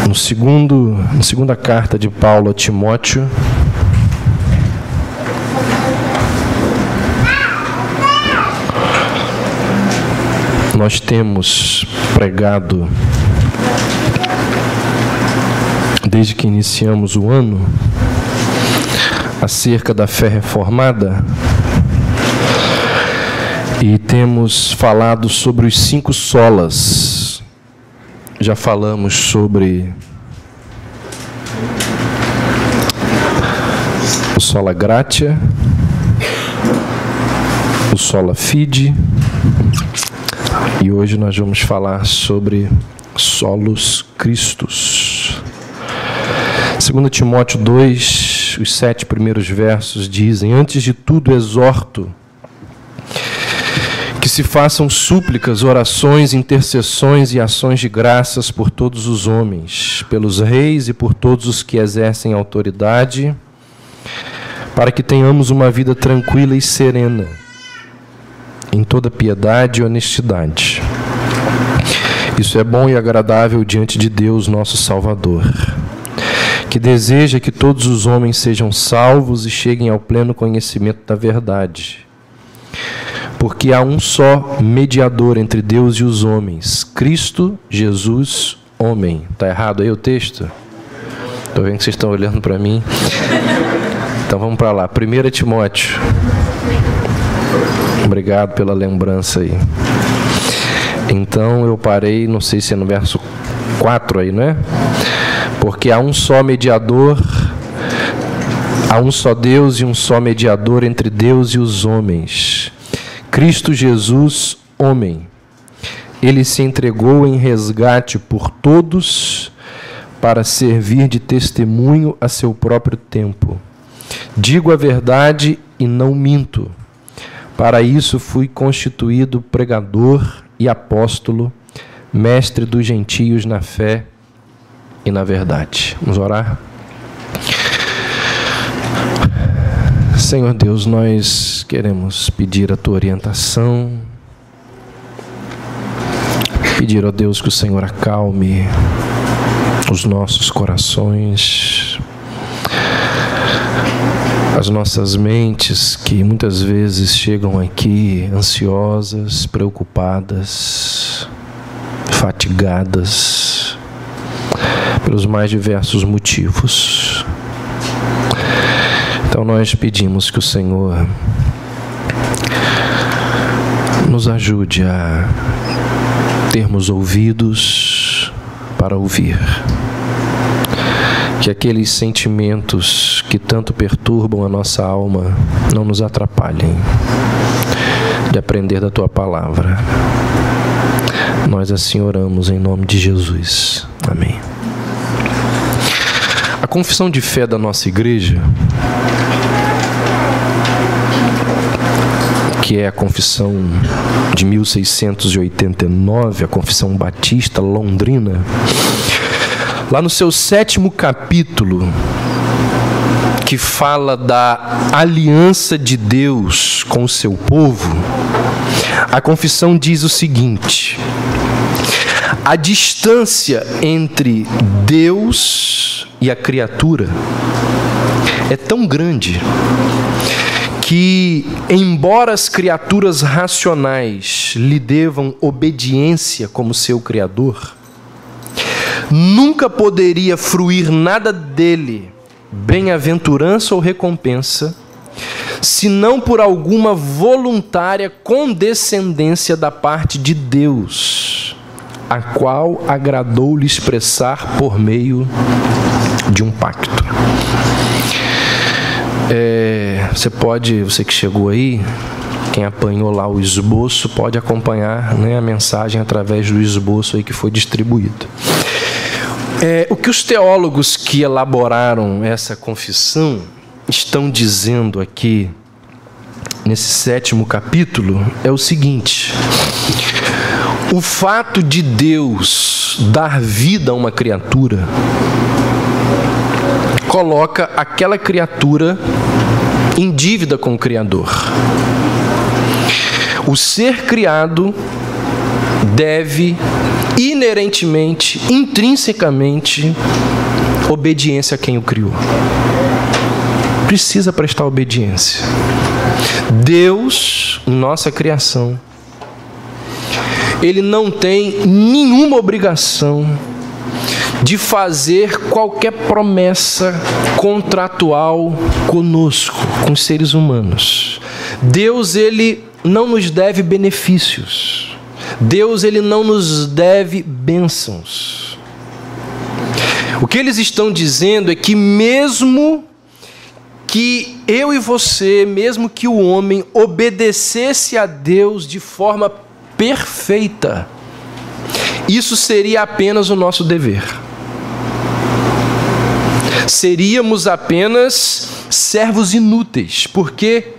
Na segunda carta de Paulo a Timóteo, nós temos pregado, desde que iniciamos o ano, acerca da fé reformada, e temos falado sobre os 5 solas. Já falamos sobre o sola gratia, o sola fide, e hoje nós vamos falar sobre solos Christus. 2 Timóteo 2, os 7 primeiros versos dizem: antes de tudo exorto que se façam súplicas, orações, intercessões e ações de graças por todos os homens, pelos reis e por todos os que exercem autoridade, para que tenhamos uma vida tranquila e serena, em toda piedade e honestidade. Isso é bom e agradável diante de Deus, nosso Salvador, que deseja que todos os homens sejam salvos e cheguem ao pleno conhecimento da verdade. Porque há um só mediador entre Deus e os homens, Cristo Jesus, homem. Está errado aí o texto? Estou vendo que vocês estão olhando para mim. Então vamos para lá. 1 Timóteo. Obrigado pela lembrança aí. Então eu parei, não sei se é no verso 4 aí, não é? Porque há um só mediador, há um só Deus e um só mediador entre Deus e os homens, Cristo Jesus, homem. Ele se entregou em resgate por todos para servir de testemunho a seu próprio tempo. Digo a verdade e não minto. Para isso fui constituído pregador e apóstolo, mestre dos gentios na fé e na verdade. Vamos orar? Senhor Deus, nós queremos pedir a Tua orientação, pedir, ó Deus, que o Senhor acalme os nossos corações, as nossas mentes que muitas vezes chegam aqui ansiosas, preocupadas, fatigadas, pelos mais diversos motivos. Então nós pedimos que o Senhor nos ajude a termos ouvidos para ouvir, que aqueles sentimentos que tanto perturbam a nossa alma não nos atrapalhem de aprender da Tua palavra. Nós assim oramos em nome de Jesus. Amém. A confissão de fé da nossa igreja, que é a confissão de 1689, a confissão batista londrina, lá no seu 7º capítulo, que fala da aliança de Deus com o seu povo, a confissão diz o seguinte: a distância entre Deus e a criatura é tão grande que, embora as criaturas racionais lhe devam obediência como seu Criador, nunca poderia fruir nada dele, bem-aventurança ou recompensa, senão por alguma voluntária condescendência da parte de Deus, a qual agradou-lhe expressar por meio de um pacto. Você que chegou aí, quem apanhou lá o esboço, pode acompanhar, né, a mensagem através do esboço aí que foi distribuído. O que os teólogos que elaboraram essa confissão estão dizendo aqui, nesse 7º capítulo, é o seguinte: o fato de Deus dar vida a uma criatura coloca aquela criatura em dívida com o Criador. O ser criado deve inerentemente, intrinsecamente, obediência a quem o criou. Precisa prestar obediência. Deus, em nossa criação, Ele não tem nenhuma obrigação de fazer qualquer promessa contratual conosco, com os seres humanos. Deus, Ele não nos deve benefícios. Deus, Ele não nos deve bênçãos. O que eles estão dizendo é que mesmo que eu e você, mesmo que o homem obedecesse a Deus de forma perfeita, isso seria apenas o nosso dever. Seríamos apenas servos inúteis, porque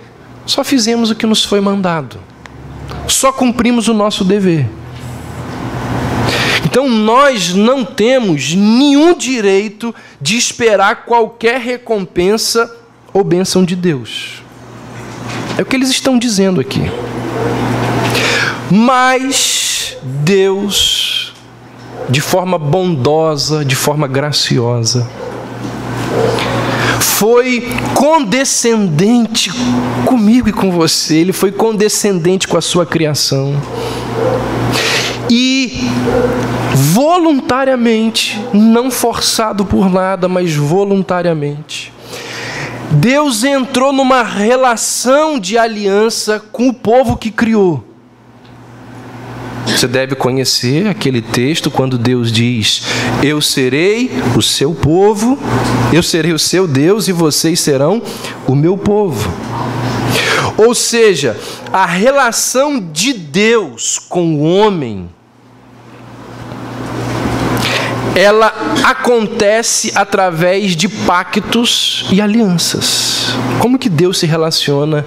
só fizemos o que nos foi mandado. Só cumprimos o nosso dever. Então nós não temos nenhum direito de esperar qualquer recompensa ou bênção de Deus. É o que eles estão dizendo aqui. Mas Deus, de forma bondosa, de forma graciosa, foi condescendente comigo e com você. Ele foi condescendente com a sua criação. E voluntariamente, não forçado por nada, mas voluntariamente, Deus entrou numa relação de aliança com o povo que criou. Você deve conhecer aquele texto quando Deus diz: eu serei o seu povo, eu serei o seu Deus e vocês serão o meu povo. Ou seja, a relação de Deus com o homem, ela acontece através de pactos e alianças. Como que Deus se relaciona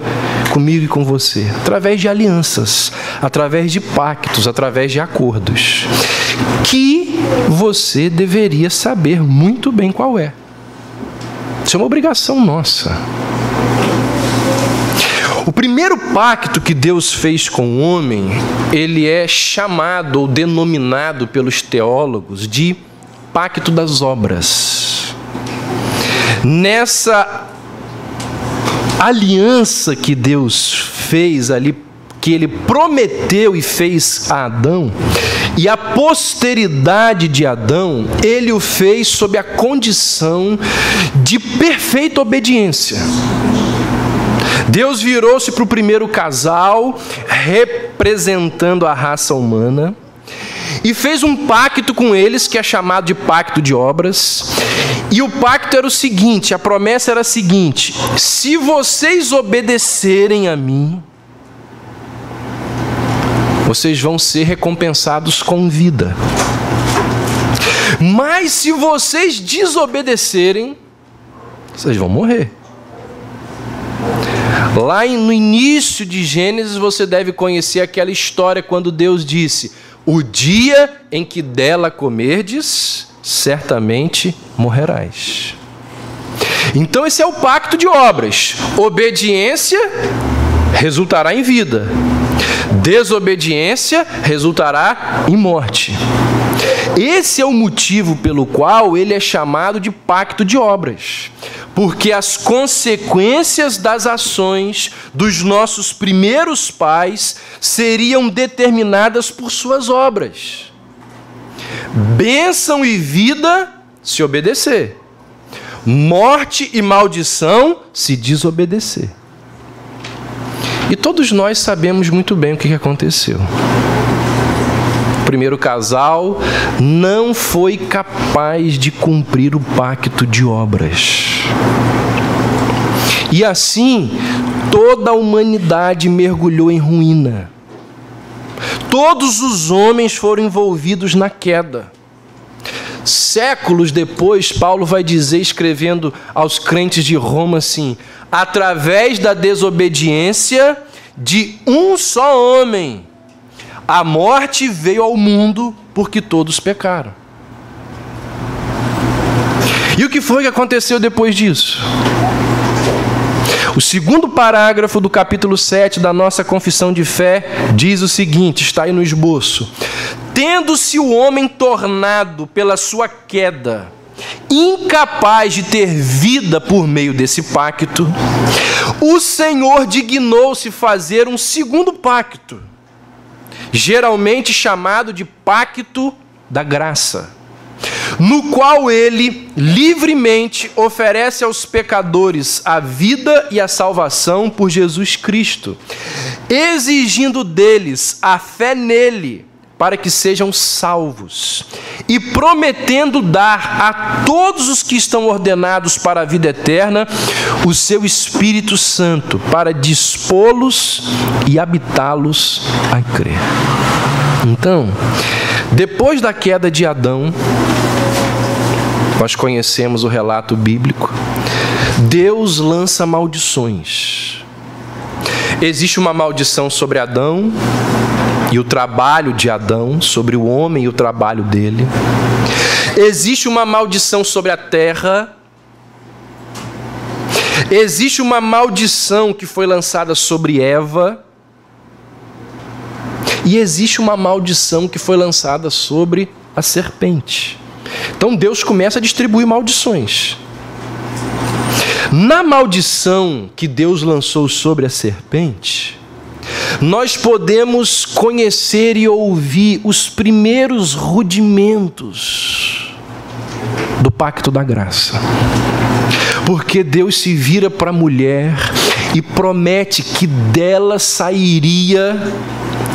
comigo e com você? Através de alianças, através de pactos, através de acordos, que você deveria saber muito bem qual é. Isso é uma obrigação nossa. O primeiro pacto que Deus fez com o homem, ele é chamado ou denominado pelos teólogos de Pacto das Obras. Nessa aliança que Deus fez ali, que Ele prometeu e fez a Adão, e a posteridade de Adão, Ele o fez sob a condição de perfeita obediência. Deus virou-se para o primeiro casal, representando a raça humana, e fez um pacto com eles, que é chamado de Pacto de Obras. E o pacto era o seguinte, a promessa era a seguinte: se vocês obedecerem a mim, vocês vão ser recompensados com vida. Mas se vocês desobedecerem, vocês vão morrer. Lá no início de Gênesis, você deve conhecer aquela história quando Deus disse: o dia em que dela comerdes, certamente morrerás. Então esse é o pacto de obras. Obediência resultará em vida. Desobediência resultará em morte. Esse é o motivo pelo qual ele é chamado de pacto de obras. Porque as consequências das ações dos nossos primeiros pais seriam determinadas por suas obras. Bênção e vida se obedecer. Morte e maldição se desobedecer. E todos nós sabemos muito bem o que aconteceu. O primeiro casal não foi capaz de cumprir o pacto de obras. E assim, toda a humanidade mergulhou em ruína. Todos os homens foram envolvidos na queda. Séculos depois, Paulo vai dizer, escrevendo aos crentes de Roma assim: através da desobediência de um só homem, a morte veio ao mundo porque todos pecaram. E o que foi que aconteceu depois disso? O segundo parágrafo do capítulo 7 da nossa confissão de fé diz o seguinte, está aí no esboço: tendo-se o homem tornado pela sua queda incapaz de ter vida por meio desse pacto, o Senhor dignou-se fazer um segundo pacto, geralmente chamado de pacto da graça, no qual ele livremente oferece aos pecadores a vida e a salvação por Jesus Cristo, exigindo deles a fé nele para que sejam salvos, e prometendo dar a todos os que estão ordenados para a vida eterna o seu Espírito Santo para dispô-los e habitá-los a crer. Então, depois da queda de Adão, nós conhecemos o relato bíblico, Deus lança maldições. Existe uma maldição sobre Adão e o trabalho de Adão, sobre o homem e o trabalho dele. Existe uma maldição sobre a terra. Existe uma maldição que foi lançada sobre Eva. E existe uma maldição que foi lançada sobre a serpente. Então Deus começa a distribuir maldições. Na maldição que Deus lançou sobre a serpente, nós podemos conhecer e ouvir os primeiros rudimentos do pacto da graça. Porque Deus se vira para a mulher e promete que dela sairia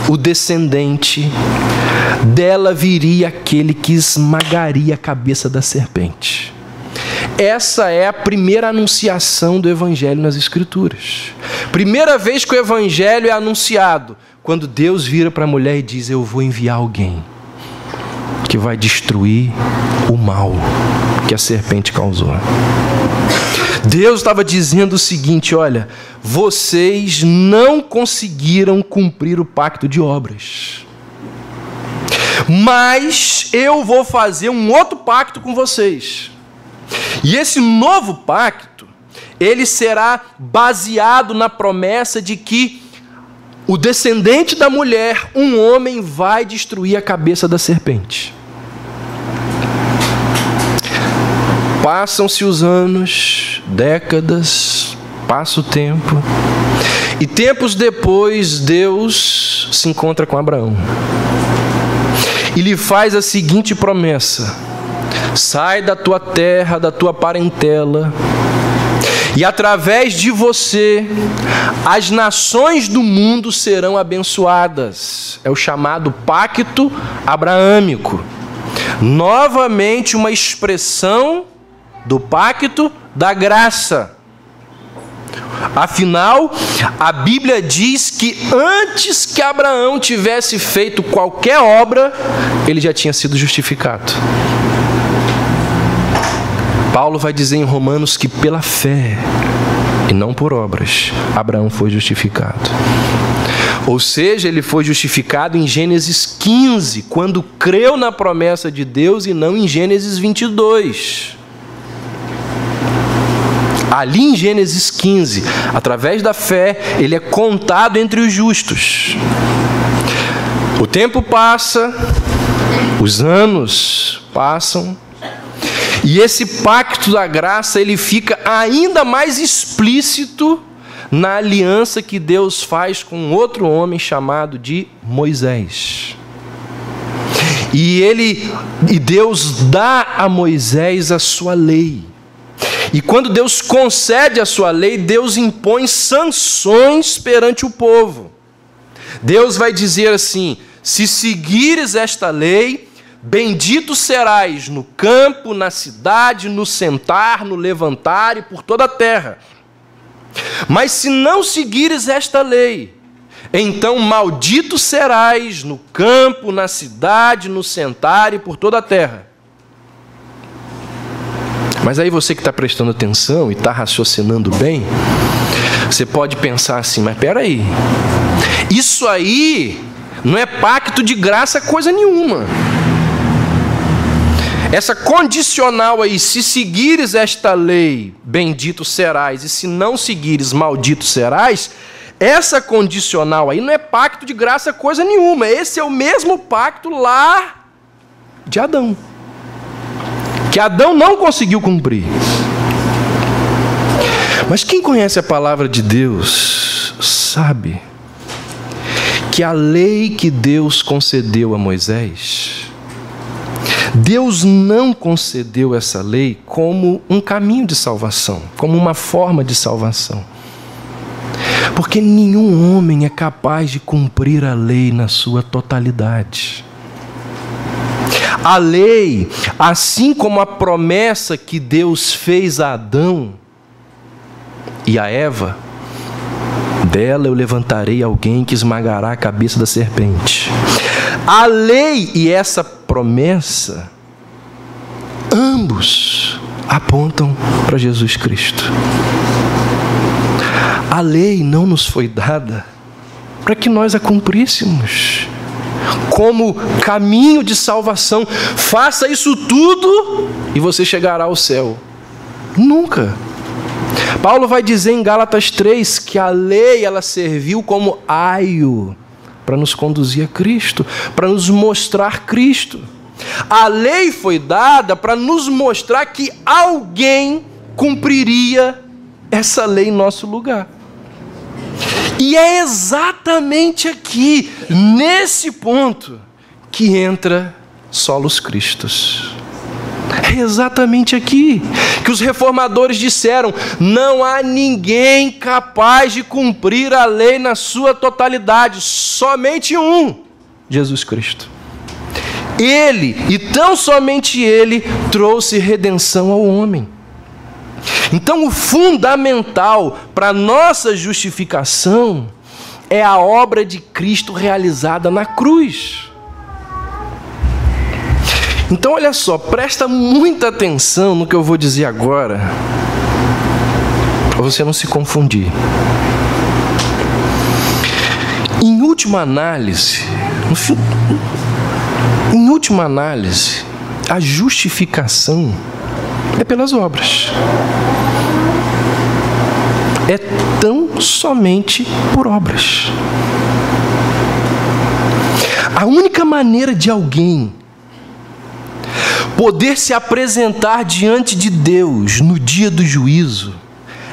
o descendente, dela viria aquele que esmagaria a cabeça da serpente. Essa é a primeira anunciação do Evangelho nas Escrituras. Primeira vez que o Evangelho é anunciado, quando Deus vira para a mulher e diz: eu vou enviar alguém que vai destruir o mal que a serpente causou. Deus estava dizendo o seguinte: olha, vocês não conseguiram cumprir o pacto de obras, mas eu vou fazer um outro pacto com vocês. E esse novo pacto, ele será baseado na promessa de que o descendente da mulher, um homem, vai destruir a cabeça da serpente. Passam-se os anos, décadas, passa o tempo, e tempos depois Deus se encontra com Abraão e lhe faz a seguinte promessa: sai da tua terra, da tua parentela, e através de você as nações do mundo serão abençoadas. É o chamado pacto abraâmico. Novamente uma expressão do pacto da graça. Afinal, a Bíblia diz que antes que Abraão tivesse feito qualquer obra, ele já tinha sido justificado. Paulo vai dizer em Romanos que pela fé e não por obras, Abraão foi justificado. Ou seja, ele foi justificado em Gênesis 15, quando creu na promessa de Deus, e não em Gênesis 22. Ali em Gênesis 15, através da fé, ele é contado entre os justos. O tempo passa, os anos passam, e esse pacto da graça, ele fica ainda mais explícito na aliança que Deus faz com outro homem chamado de Moisés. E Deus dá a Moisés a sua lei. E quando Deus concede a sua lei, Deus impõe sanções perante o povo. Deus vai dizer assim: se seguires esta lei, bendito serás no campo, na cidade, no sentar, no levantar e por toda a terra. Mas se não seguires esta lei, então maldito serás no campo, na cidade, no sentar e por toda a terra. Mas aí você que está prestando atenção e está raciocinando bem, você pode pensar assim: mas espera aí, isso aí não é pacto de graça coisa nenhuma. Essa condicional aí, se seguires esta lei, bendito serás, e se não seguires, maldito serás, Essa condicional aí não é pacto de graça coisa nenhuma. Esse é o mesmo pacto lá de Adão, que Adão não conseguiu cumprir. Mas quem conhece a palavra de Deus sabe que a lei que Deus concedeu a Moisés, Deus não concedeu essa lei como um caminho de salvação, como uma forma de salvação. Porque nenhum homem é capaz de cumprir a lei na sua totalidade. A lei, assim como a promessa que Deus fez a Adão e a Eva, dela eu levantarei alguém que esmagará a cabeça da serpente. A lei e essa promessa, ambos apontam para Jesus Cristo. A lei não nos foi dada para que nós a cumpríssemos como caminho de salvação. Faça isso tudo e você chegará ao céu. Nunca. Paulo vai dizer em Gálatas 3 que a lei ela serviu como aio para nos conduzir a Cristo, para nos mostrar Cristo. A lei foi dada para nos mostrar que alguém cumpriria essa lei em nosso lugar. E é exatamente aqui, nesse ponto, que entra solos Christus. É exatamente aqui que os reformadores disseram: não há ninguém capaz de cumprir a lei na sua totalidade, somente um, Jesus Cristo. Ele, e tão somente Ele, trouxe redenção ao homem. Então o fundamental para a nossa justificação é a obra de Cristo realizada na cruz. Então olha só, presta muita atenção no que eu vou dizer agora, para você não se confundir. Em última análise, a justificação é pelas obras. É tão somente por obras. A única maneira de alguém poder se apresentar diante de Deus no dia do juízo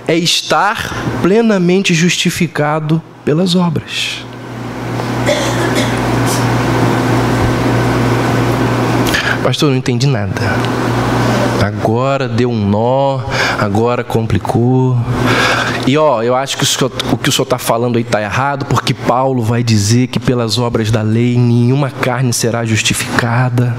é estar plenamente justificado pelas obras. Pastor, não entendi nada. Agora deu um nó, agora complicou. E eu acho que o que o senhor está falando aí está errado, porque Paulo vai dizer que pelas obras da lei nenhuma carne será justificada.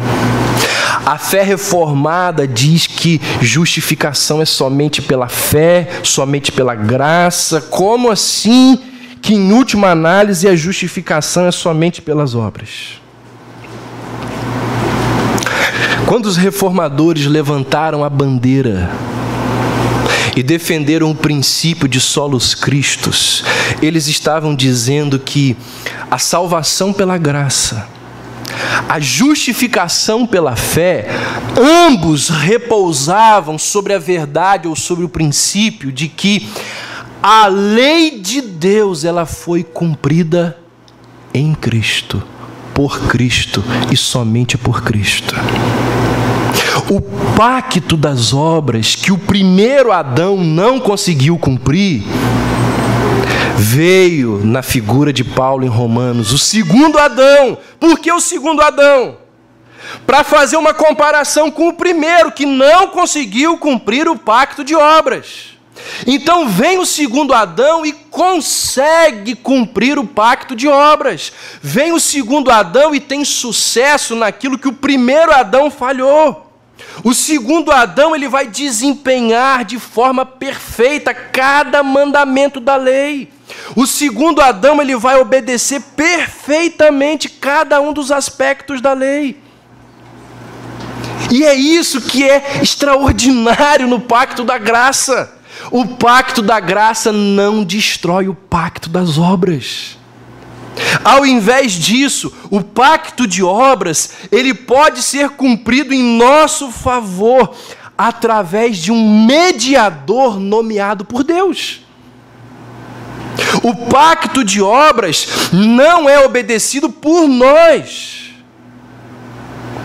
A fé reformada diz que justificação é somente pela fé, somente pela graça. Como assim que, em última análise, a justificação é somente pelas obras? Quando os reformadores levantaram a bandeira e defenderam o princípio de solos Christus, eles estavam dizendo que a salvação pela graça, a justificação pela fé, ambos repousavam sobre a verdade ou sobre o princípio de que a lei de Deus ela foi cumprida em Cristo, por Cristo e somente por Cristo. O pacto das obras que o primeiro Adão não conseguiu cumprir veio na figura de Paulo em Romanos, o segundo Adão. Por que o segundo Adão? Para fazer uma comparação com o primeiro, que não conseguiu cumprir o pacto de obras. Então vem o segundo Adão e consegue cumprir o pacto de obras. Vem o segundo Adão e tem sucesso naquilo que o primeiro Adão falhou. O segundo Adão ele vai desempenhar de forma perfeita cada mandamento da lei. O segundo Adão ele vai obedecer perfeitamente cada um dos aspectos da lei. E é isso que é extraordinário no pacto da graça. O pacto da graça não destrói o pacto das obras. Ao invés disso, o pacto de obras, ele pode ser cumprido em nosso favor através de um mediador nomeado por Deus. O pacto de obras não é obedecido por nós,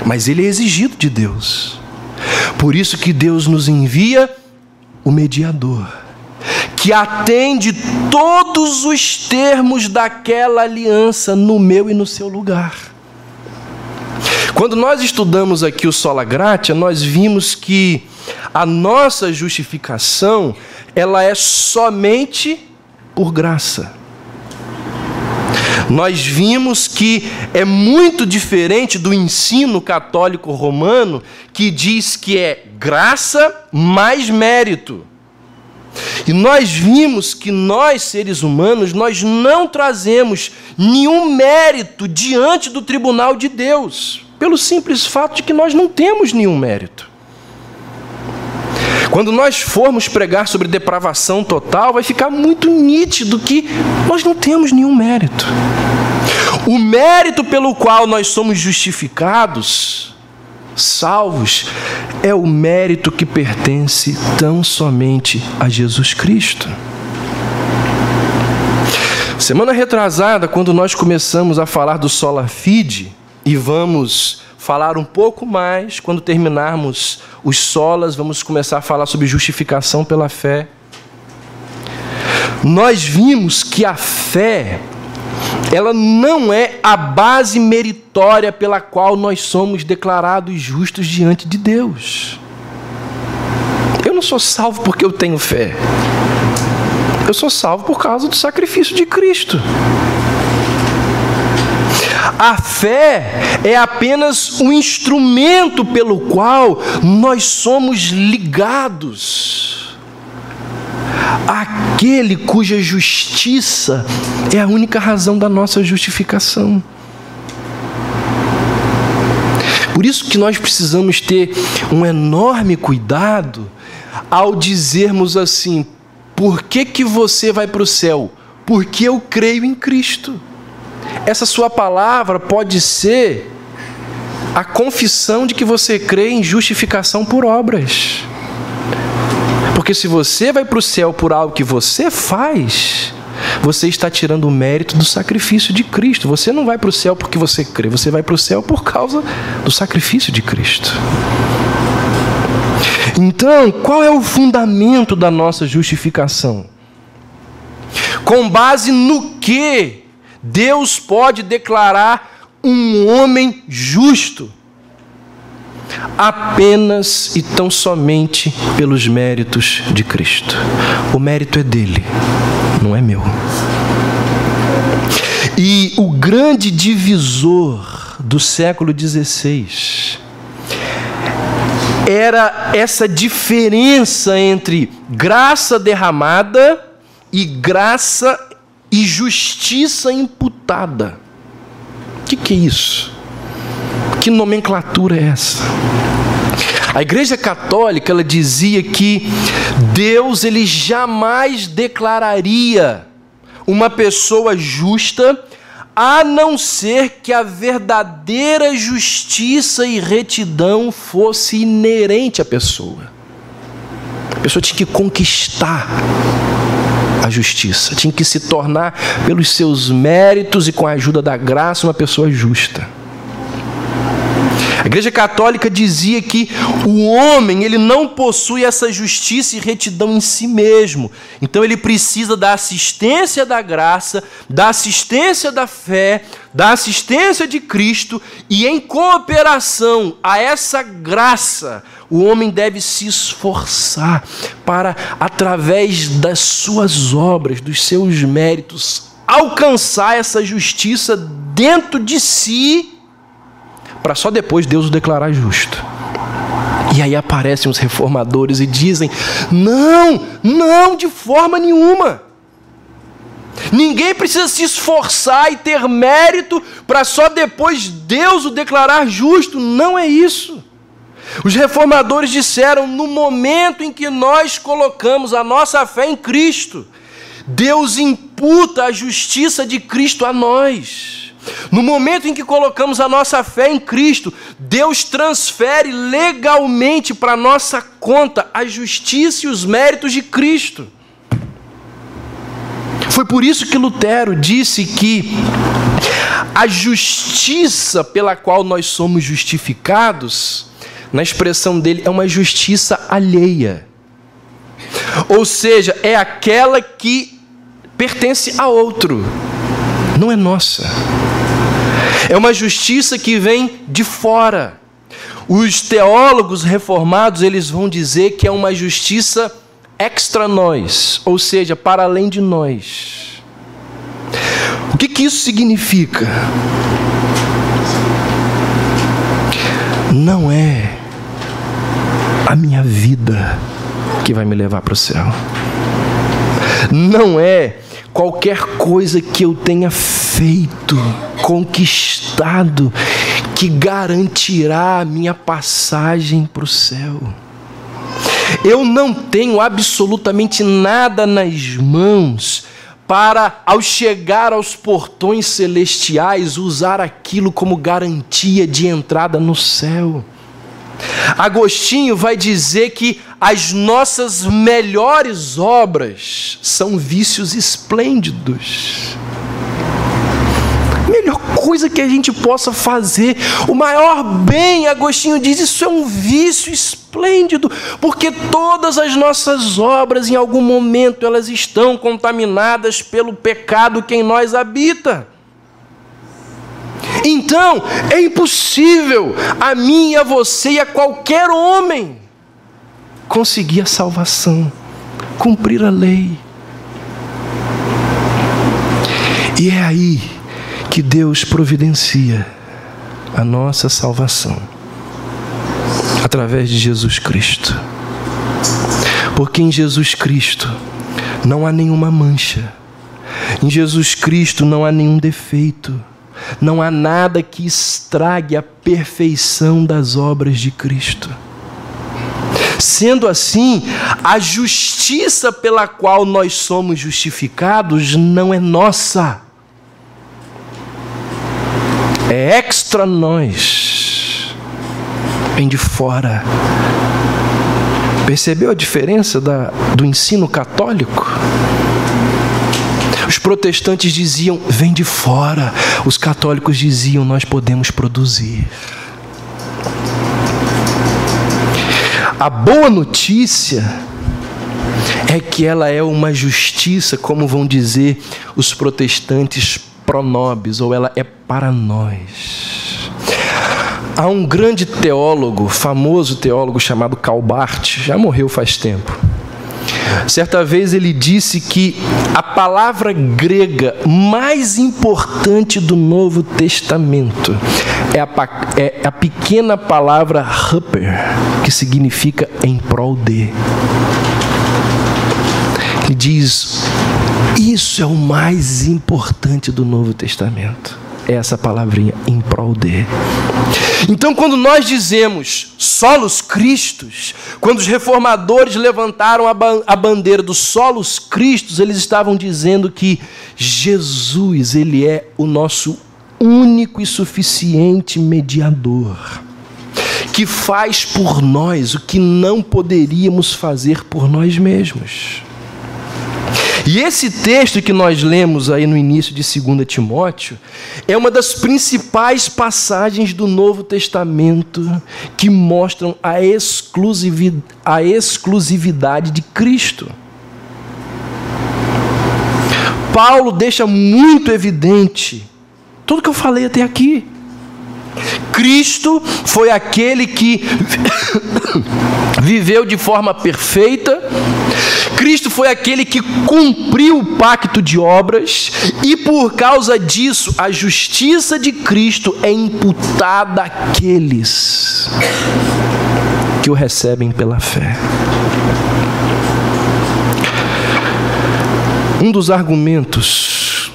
mas ele é exigido de Deus. Por isso que Deus nos envia o mediador, que atende todos os termos daquela aliança no meu e no seu lugar. Quando nós estudamos aqui o Sola Gratia, nós vimos que a nossa justificação, ela é somente por graça. Nós vimos que é muito diferente do ensino católico romano, que diz que é graça mais mérito. E nós vimos que nós, seres humanos, nós não trazemos nenhum mérito diante do tribunal de Deus, pelo simples fato de que nós não temos nenhum mérito. Quando nós formos pregar sobre depravação total, vai ficar muito nítido que nós não temos nenhum mérito. O mérito pelo qual nós somos justificados, salvos, é o mérito que pertence tão somente a Jesus Cristo. Semana retrasada, quando nós começamos a falar do Sola Fide, e vamos falar um pouco mais, quando terminarmos os solas, vamos começar a falar sobre justificação pela fé. Nós vimos que a fé, ela não é a base meritória pela qual nós somos declarados justos diante de Deus. Eu não sou salvo porque eu tenho fé. Eu sou salvo por causa do sacrifício de Cristo. A fé é apenas um instrumento pelo qual nós somos ligados àquele cuja justiça é a única razão da nossa justificação. Por isso que nós precisamos ter um enorme cuidado ao dizermos assim: por que você vai para o céu? Porque eu creio em Cristo. Essa sua palavra pode ser a confissão de que você crê em justificação por obras. Porque se você vai para o céu por algo que você faz, você está tirando o mérito do sacrifício de Cristo. Você não vai para o céu porque você crê, você vai para o céu por causa do sacrifício de Cristo. Então, qual é o fundamento da nossa justificação? Com base no que Deus pode declarar um homem justo? Apenas e tão somente pelos méritos de Cristo. O mérito é dele, não é meu. E o grande divisor do século XVI era essa diferença entre graça derramada e graça e justiça imputada. O que é isso? Que nomenclatura é essa? A Igreja Católica, ela dizia que Deus, ele jamais declararia uma pessoa justa a não ser que a verdadeira justiça e retidão fosse inerente à pessoa. A pessoa tinha que conquistar a justiça, tinha que se tornar, pelos seus méritos e com a ajuda da graça, uma pessoa justa. A Igreja Católica dizia que o homem, ele não possui essa justiça e retidão em si mesmo. Então ele precisa da assistência da graça, da assistência da fé, da assistência de Cristo, e em cooperação a essa graça, o homem deve se esforçar para, através das suas obras, dos seus méritos, alcançar essa justiça dentro de si, para só depois Deus o declarar justo. E aí aparecem os reformadores e dizem: não, de forma nenhuma. Ninguém precisa se esforçar e ter mérito para só depois Deus o declarar justo. Não é isso. Os reformadores disseram: no momento em que nós colocamos a nossa fé em Cristo, Deus imputa a justiça de Cristo a nós. No momento em que colocamos a nossa fé em Cristo, Deus transfere legalmente para a nossa conta a justiça e os méritos de Cristo. Foi por isso que Lutero disse que a justiça pela qual nós somos justificados, na expressão dele, é uma justiça alheia. Ou seja, é aquela que pertence a outro, não é nossa. É uma justiça que vem de fora. Os teólogos reformados, eles vão dizer que é uma justiça extra nós, ou seja, para além de nós. O que isso significa? Não é a minha vida que vai me levar para o céu. Não é qualquer coisa que eu tenha feito, conquistado, que garantirá a minha passagem para o céu. Eu não tenho absolutamente nada nas mãos para, ao chegar aos portões celestiais, usar aquilo como garantia de entrada no céu. Agostinho vai dizer que as nossas melhores obras são vícios esplêndidos. Melhor coisa que a gente possa fazer, o maior bem, Agostinho diz, isso é um vício esplêndido, porque todas as nossas obras, em algum momento, elas estão contaminadas pelo pecado que em nós habita. Então, é impossível a mim e a você e a qualquer homem conseguir a salvação, cumprir a lei. E é aí que Deus providencia a nossa salvação, através de Jesus Cristo. Porque em Jesus Cristo não há nenhuma mancha, em Jesus Cristo não há nenhum defeito, não há nada que estrague a perfeição das obras de Cristo. Sendo assim, a justiça pela qual nós somos justificados não é nossa. É extra nós. Vem de fora. Percebeu a diferença do ensino católico? Os protestantes diziam, vem de fora. Os católicos diziam, nós podemos produzir. A boa notícia é que ela é uma justiça, como vão dizer os protestantes, pro nobis, ou ela é para nós. Há um grande teólogo, famoso teólogo chamado Calbart, já morreu faz tempo. Certa vez ele disse que a palavra grega mais importante do Novo Testamento é a pequena palavra huper, que significa em prol de. Ele diz, isso é o mais importante do Novo Testamento. É essa palavrinha, em prol de. Então, quando nós dizemos solos Christus, quando os reformadores levantaram a bandeira dos solos Christus, eles estavam dizendo que Jesus, ele é o nosso único e suficiente mediador, que faz por nós o que não poderíamos fazer por nós mesmos. E esse texto que nós lemos aí no início de 2 Timóteo é uma das principais passagens do Novo Testamento que mostram a exclusividade de Cristo. Paulo deixa muito evidente tudo que eu falei até aqui. Cristo foi aquele que viveu de forma perfeita. Cristo foi aquele que cumpriu o pacto de obras, e por causa disso, a justiça de Cristo é imputada àqueles que o recebem pela fé. Um dos argumentos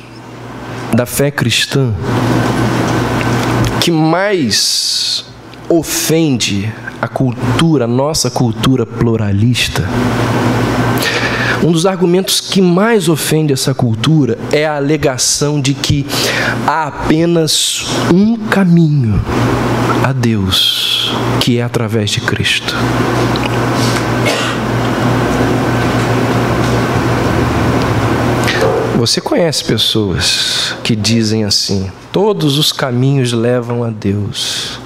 da fé cristã que mais ofende a nossa cultura pluralista, um dos argumentos que mais ofende essa cultura é a alegação de que há apenas um caminho a Deus, que é através de Cristo. Você conhece pessoas que dizem assim: todos os caminhos levam a Deus,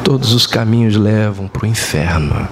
todos os caminhos levam para o inferno.